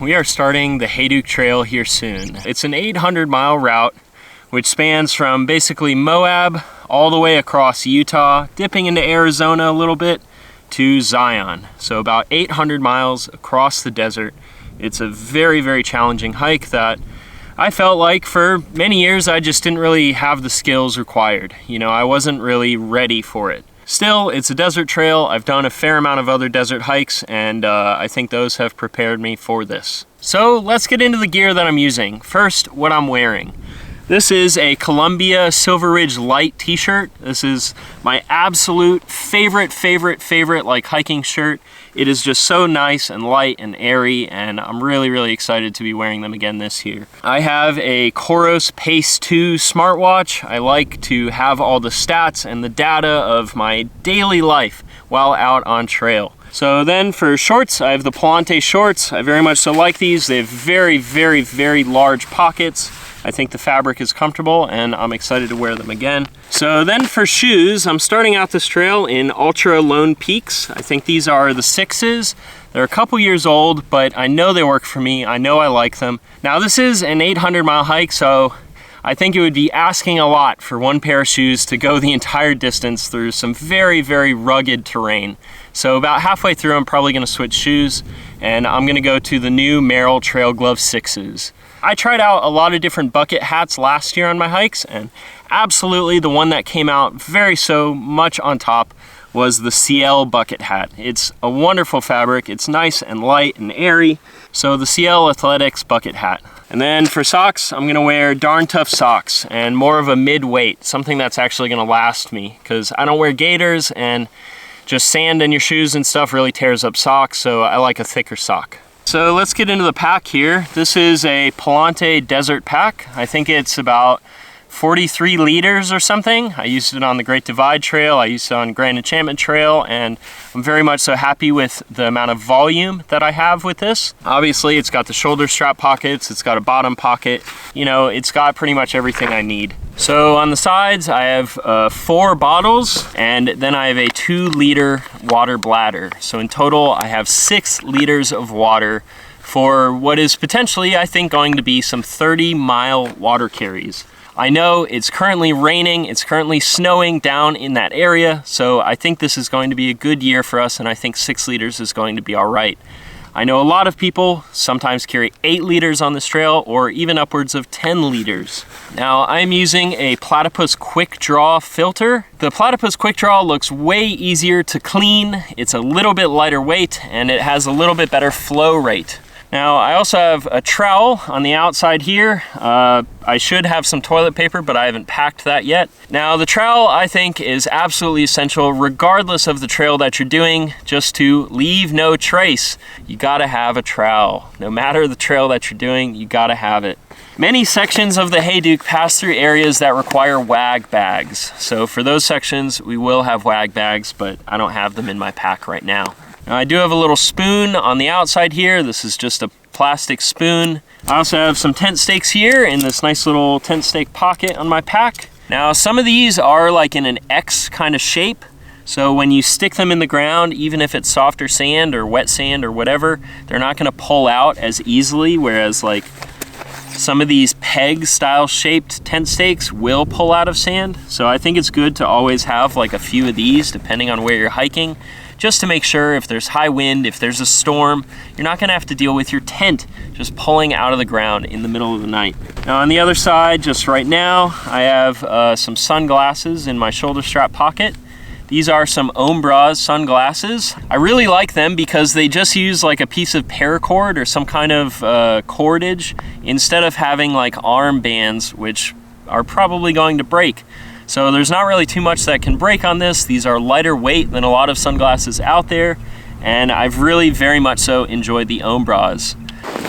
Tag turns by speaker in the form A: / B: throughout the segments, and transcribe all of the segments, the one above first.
A: We are starting the Hayduke Trail here soon. It's an 800-mile route which spans from basically Moab all the way across Utah, dipping into Arizona a little bit, to Zion. So about 800 miles across the desert. It's a very, very challenging hike that I felt like for many years I just didn't really have the skills required. You know, I wasn't really ready for it. Still, it's a desert trail. I've done a fair amount of other desert hikes, and I think those have prepared me for this. So let's get into the gear that I'm using. First, what I'm wearing. This is a Columbia Silver Ridge Light t-shirt. This is my absolute favorite like hiking shirt. It is just so nice and light and airy, and I'm really excited to be wearing them again this year. I have a Coros Pace 2 smartwatch. I like to have all the stats and the data of my daily life while out on trail. So then for shorts, I have the Palante shorts. I very much so like these. They have very large pockets. I think the fabric is comfortable and I'm excited to wear them again. So then for shoes, I'm starting out this trail in Ultra Lone Peaks. I think these are the 6s. They're a couple years old, but I know they work for me. I know I like them. Now this is an 800-mile hike, so I think it would be asking a lot for one pair of shoes to go the entire distance through some very rugged terrain. So about halfway through, I'm probably gonna switch shoes, and I'm gonna go to the new Merrell Trail Glove 6s. I tried out a lot of different bucket hats last year on my hikes, and absolutely the one that came out very so much on top was the CL bucket hat. It's a wonderful fabric. It's nice and light and airy. So the CL Athletics bucket hat. And then for socks, I'm gonna wear Darn Tough socks and more of a mid-weight, something that's actually gonna last me, because I don't wear gaiters and just sand in your shoes and stuff really tears up socks, so I like a thicker sock. So let's get into the pack here. This is a Palante desert pack. I think it's about 43 liters or something. I used it on the Great Divide Trail. I used it on Grand Enchantment Trail, and I'm very much so happy with the amount of volume that I have with this. Obviously, it's got the shoulder strap pockets. It's got a bottom pocket. You know, it's got pretty much everything I need. So on the sides, I have 4 bottles, and then I have a 2-liter water bladder. So in total, I have 6 liters of water for what is potentially, I think, going to be some 30-mile water carries. I know it's currently raining, it's currently snowing down in that area, so I think this is going to be a good year for us, and I think 6 liters is going to be all right. I know a lot of people sometimes carry 8 liters on this trail, or even upwards of 10 liters. Now, I'm using a Platypus Quick Draw filter. The Platypus Quick Draw looks way easier to clean, it's a little bit lighter weight, and it has a little bit better flow rate. Now, I also have a trowel on the outside here. I should have some toilet paper, but I haven't packed that yet. Now, the trowel, I think, is absolutely essential, regardless of the trail that you're doing, just to leave no trace. You gotta have a trowel. No matter the trail that you're doing, you gotta have it. Many sections of the Hayduke pass through areas that require wag bags. So for those sections, we will have wag bags, but I don't have them in my pack right now. Now, I do have a little spoon on the outside here. This is just a plastic spoon. I also have some tent stakes here in this nice little tent stake pocket on my pack. Now, some of these are like in an X kind of shape. So when you stick them in the ground, even if it's softer sand or wet sand or whatever, they're not gonna pull out as easily, whereas like some of these peg style shaped tent stakes will pull out of sand. So I think it's good to always have like a few of these depending on where you're hiking, just to make sure if there's high wind, if there's a storm, you're not gonna have to deal with your tent just pulling out of the ground in the middle of the night. Now on the other side, just right now, I have some sunglasses in my shoulder strap pocket. These are some OMBR Sunglasses. I really like them because they just use like a piece of paracord or some kind of cordage instead of having like arm bands, which are probably going to break. So there's not really too much that can break on this. These are lighter weight than a lot of sunglasses out there, and I've really very much so enjoyed the OMBRs.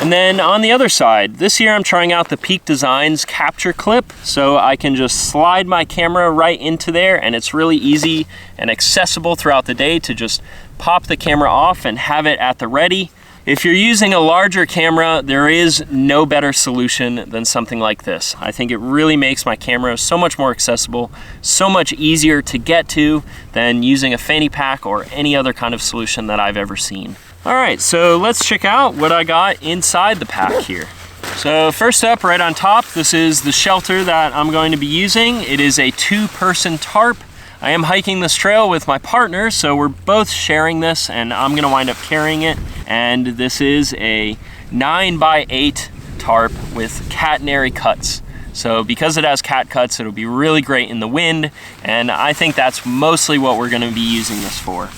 A: And then on the other side, this year I'm trying out the Peak Designs capture clip, so I can just slide my camera right into there, and it's really easy and accessible throughout the day to just pop the camera off and have it at the ready. If you're using a larger camera, there is no better solution than something like this. I think it really makes my camera so much more accessible, so much easier to get to than using a fanny pack or any other kind of solution that I've ever seen. All right, so let's check out what I got inside the pack here. So first up, right on top, this is the shelter that I'm going to be using. It is a 2-person tarp. I am hiking this trail with my partner, so we're both sharing this, and I'm gonna wind up carrying it. And this is a 9x8 tarp with catenary cuts. So because it has cat cuts, it'll be really great in the wind, and I think that's mostly what we're gonna be using this for.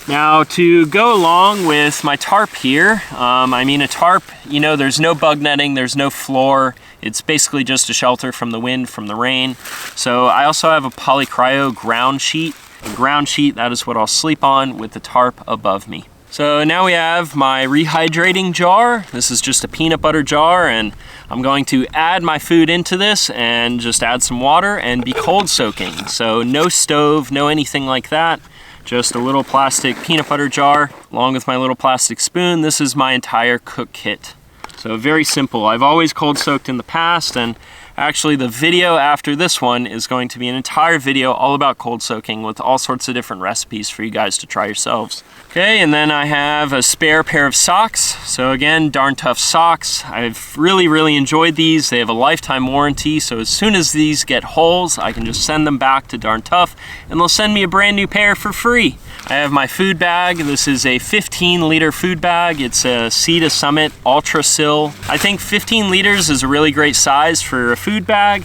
A: Now, to go along with my tarp here, I mean, a tarp, you know, there's no bug netting, there's no floor. It's basically just a shelter from the wind, from the rain. So I also have a polycryo ground sheet. A ground sheet, that is what I'll sleep on with the tarp above me. So now we have my rehydrating jar. This is just a peanut butter jar, and I'm going to add my food into this and just add some water and be cold soaking. So no stove, no anything like that. Just a little plastic peanut butter jar along with my little plastic spoon. This is my entire cook kit. So very simple. I've always cold soaked in the past, and actually the video after this one is going to be an entire video all about cold soaking with all sorts of different recipes for you guys to try yourselves. Okay, and then I have a spare pair of socks. So again, darn tough socks. I've really enjoyed these. They have a lifetime warranty, so as soon as these get holes, I can just send them back to Darn Tough, and they'll send me a brand new pair for free. I have my food bag. This is a 15-liter food bag. It's a Sea to Summit Ultra Sill. I think 15 liters is a really great size for a food bag,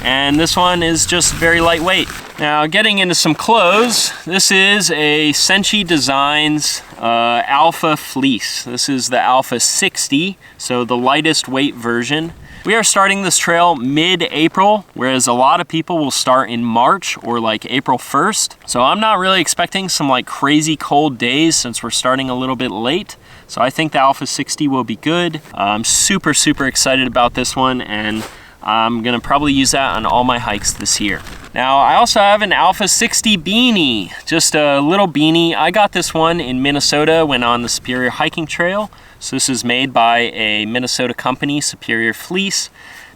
A: and this one is just very lightweight. Now, getting into some clothes, this is a Senshi Designs Alpha Fleece. This is the Alpha 60, so the lightest weight version. We are starting this trail mid-April, whereas a lot of people will start in March or like April 1st. So I'm not really expecting some like crazy cold days since we're starting a little bit late. So I think the Alpha 60 will be good. I'm super excited about this one, and I'm gonna probably use that on all my hikes this year. Now, I also have an Alpha 60 beanie, just a little beanie. I got this one in Minnesota when on the Superior Hiking Trail. So this is made by a Minnesota company, Superior Fleece.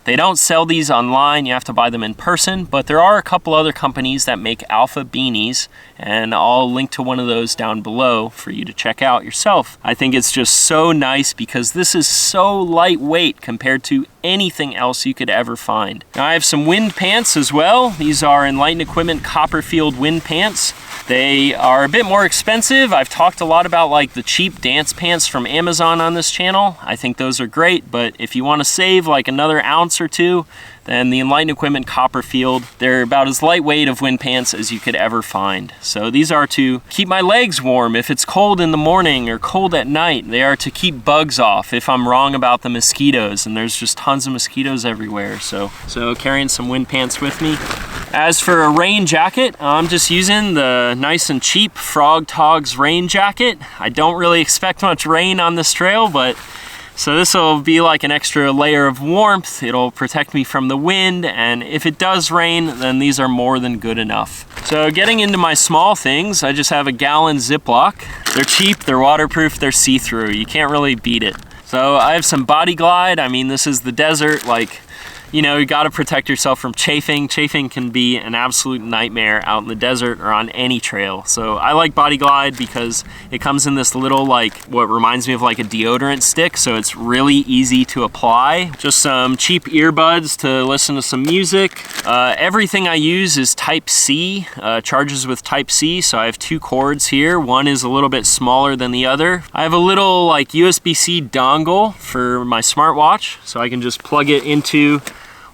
A: They don't sell these online, you have to buy them in person, but there are a couple other companies that make Alpha beanies, and I'll link to one of those down below for you to check out yourself. I think it's just so nice because this is so lightweight compared to anything else you could ever find. Now I have some wind pants as well. These are Enlightened Equipment Copperfield wind pants. They are a bit more expensive. I've talked a lot about like the cheap dance pants from Amazon on this channel. I think those are great, but if you want to save like another ounce or two, then the Enlightened Equipment Copperfield, they're about as lightweight of wind pants as you could ever find. So these are to keep my legs warm if it's cold in the morning or cold at night. They are to keep bugs off if I'm wrong about the mosquitoes, and there's just tons of mosquitoes everywhere. So carrying some wind pants with me. As for a rain jacket, I'm just using the nice and cheap Frog Togs rain jacket. I don't really expect much rain on this trail, but so this will be like an extra layer of warmth. It'll protect me from the wind, and if it does rain, then these are more than good enough. So getting into my small things, I just have a gallon Ziploc. They're cheap, they're waterproof, they're see-through. You can't really beat it. So I have some Body Glide. I mean, this is the desert, like, you know, you gotta protect yourself from chafing. Chafing can be an absolute nightmare out in the desert or on any trail. So I like Body Glide because it comes in this little, like, what reminds me of like a deodorant stick, so it's really easy to apply. Just some cheap earbuds to listen to some music. Everything I use is Type-C, charges with Type-C, so I have two cords here. One is a little bit smaller than the other. I have a little like USB-C dongle for my smartwatch, so I can just plug it into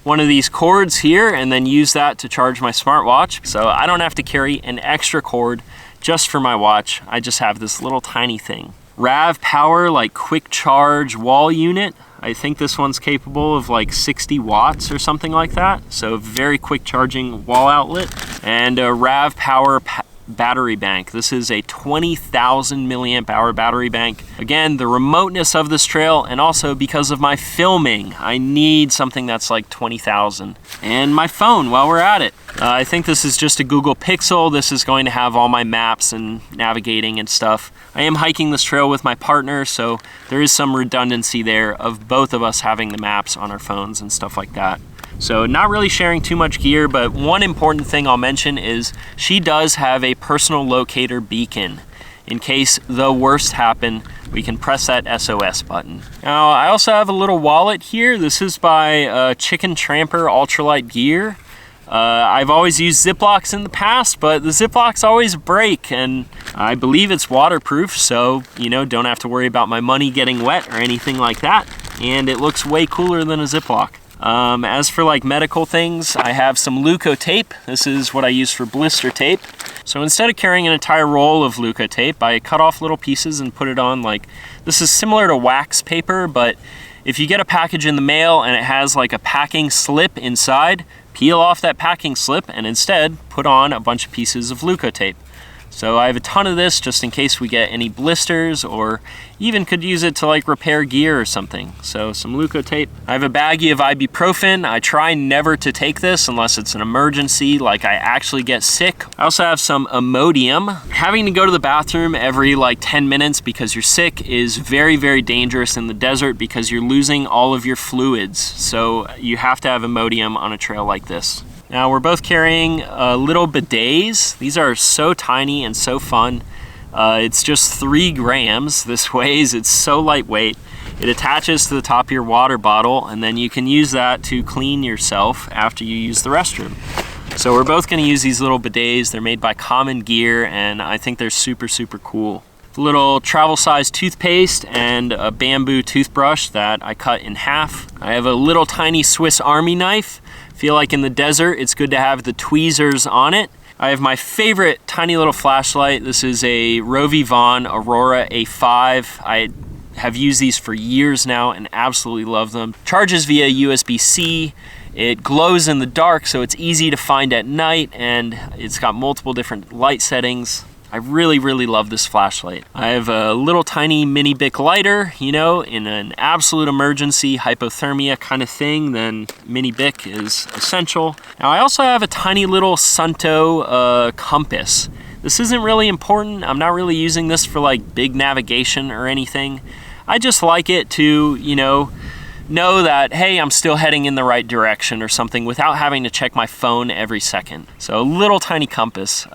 A: one of these cords here and then use that to charge my smartwatch. So I don't have to carry an extra cord just for my watch. I just have this little tiny thing. Ravpower, like quick charge wall unit. I think this one's capable of like 60 watts or something like that. So very quick charging wall outlet. And a Ravpower battery bank. This is a 20,000 milliamp hour battery bank. Again, the remoteness of this trail, and also because of my filming, I need something that's like 20,000. And my phone while we're at it. I think this is just a Google Pixel. This is going to have all my maps and navigating and stuff. I am hiking this trail with my partner, so there is some redundancy there of both of us having the maps on our phones and stuff like that. So not really sharing too much gear, but one important thing I'll mention is she does have a personal locator beacon. in case the worst happen, we can press that SOS button. Now, I also have a little wallet here. This is by Chicken Tramper Ultralight Gear. I've always used ziplocks in the past, but the ziplocks always break, and I believe it's waterproof, so, you know, don't have to worry about my money getting wet or anything like that. And it looks way cooler than a ziploc. As for like medical things, I have some Tape. This is what I use for blister tape. So instead of carrying an entire roll of Tape, I cut off little pieces and put it on like, this is similar to wax paper, but if you get a package in the mail and it has like a packing slip inside, peel off that packing slip and instead put on a bunch of pieces of Tape. So I have a ton of this just in case we get any blisters, or even could use it to like repair gear or something. So some Tape. I have a baggie of Ibuprofen. I try never to take this unless it's an emergency, like I actually get sick. I also have some Imodium. Having to go to the bathroom every like 10 minutes because you're sick is very, very dangerous in the desert because you're losing all of your fluids. So you have to have Imodium on a trail like this. Now we're both carrying little bidets. These are so tiny and so fun. It's just 3 grams. This weighs, it's so lightweight. It attaches to the top of your water bottle, and then you can use that to clean yourself after you use the restroom. So we're both gonna use these little bidets. They're made by Common Gear, and I think they're super, super cool. Little travel size toothpaste and a bamboo toothbrush that I cut in half. I have a little tiny Swiss Army knife. Feel like in the desert, it's good to have the tweezers on it. I have my favorite tiny little flashlight. This is a Rovi Von Aurora A5. I have used these for years now and absolutely love them. Charges via USB-C. It glows in the dark, so it's easy to find at night, and it's got multiple different light settings. I really, really love this flashlight. I have a little tiny mini Bic lighter, you know, in an absolute emergency hypothermia kind of thing, then mini Bic is essential. Now I also have a tiny little Sunto compass. This isn't really important. I'm not really using this for like big navigation or anything. I just like it to, you know that, hey, I'm still heading in the right direction or something without having to check my phone every second. So a little tiny compass.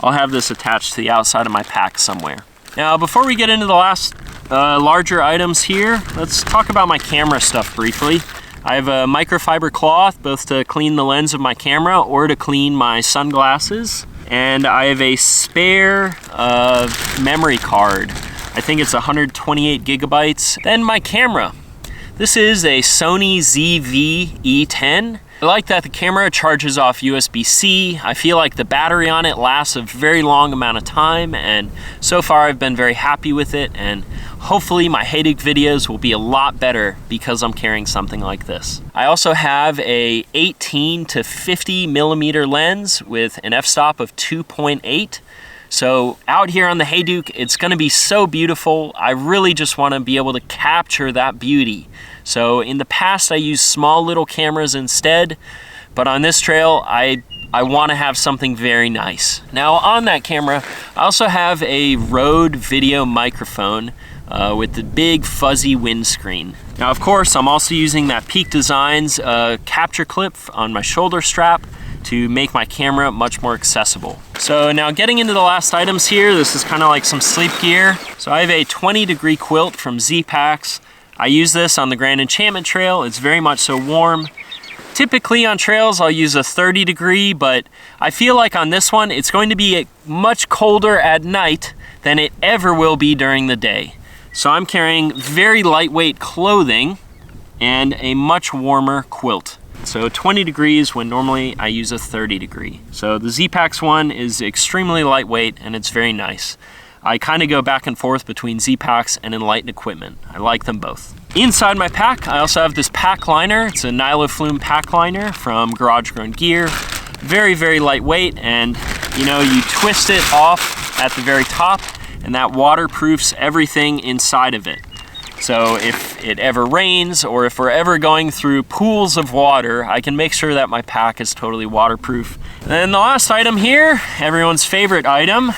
A: I'll have this attached to the outside of my pack somewhere. Now, before we get into the last larger items here, let's talk about my camera stuff briefly. I have a microfiber cloth, both to clean the lens of my camera or to clean my sunglasses. And I have a spare memory card. I think it's 128 gigabytes. Then my camera. This is a Sony ZV-E10. I like that the camera charges off USB-C. I feel like the battery on it lasts a very long amount of time, and so far I've been very happy with it, and hopefully my Hayduke videos will be a lot better because I'm carrying something like this. I also have a 18 to 50 millimeter lens with an f-stop of 2.8. So out here on the Hayduke, it's gonna be so beautiful. I really just wanna be able to capture that beauty. So in the past, I used small little cameras instead, but on this trail, I wanna have something very nice. Now on that camera, I also have a Rode video microphone with the big fuzzy windscreen. Now of course, I'm also using that Peak Designs capture clip on my shoulder strap to make my camera much more accessible. So now getting into the last items here, this is kind of like some sleep gear. So I have a 20-degree quilt from Z-Packs. I use this on the Grand Enchantment Trail. It's very much so warm. Typically on trails, I'll use a 30-degree, but I feel like on this one, it's going to be much colder at night than it ever will be during the day. So I'm carrying very lightweight clothing and a much warmer quilt. So 20 degrees when normally I use a 30 degree. So the Z-Packs one is extremely lightweight and it's very nice. I kind of go back and forth between Z-Packs and Enlighten equipment. I like them both. Inside my pack, I also have this pack liner. It's a Nyloflume pack liner from Garage Grown Gear. Very, very lightweight, and you know, you twist it off at the very top and that waterproofs everything inside of it. So if it ever rains or if we're ever going through pools of water, I can make sure that my pack is totally waterproof. And then the last item here, everyone's favorite item,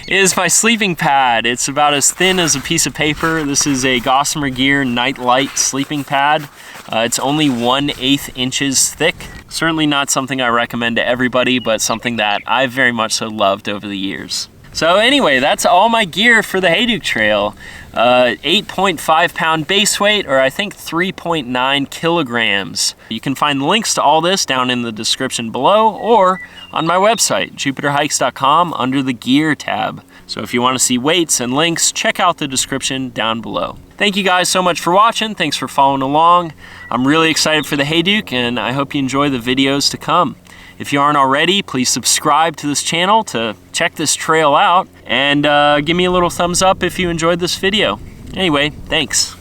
A: is my sleeping pad. It's about as thin as a piece of paper. This is a Gossamer Gear Night Light sleeping pad. It's only 1/8 inches thick. Certainly not something I recommend to everybody, but something that I've very much so loved over the years. So anyway, that's all my gear for the Hayduke Trail. 8.5 pound base weight, or I think 3.9 kilograms. You can find links to all this down in the description below or on my website, jupiterhikes.com, under the gear tab. So if you want to see weights and links, check out the description down below. Thank you guys so much for watching. Thanks for following along. I'm really excited for the Hayduke, and I hope you enjoy the videos to come. If you aren't already, please subscribe to this channel to check this trail out, and give me a little thumbs up if you enjoyed this video. Anyway, thanks.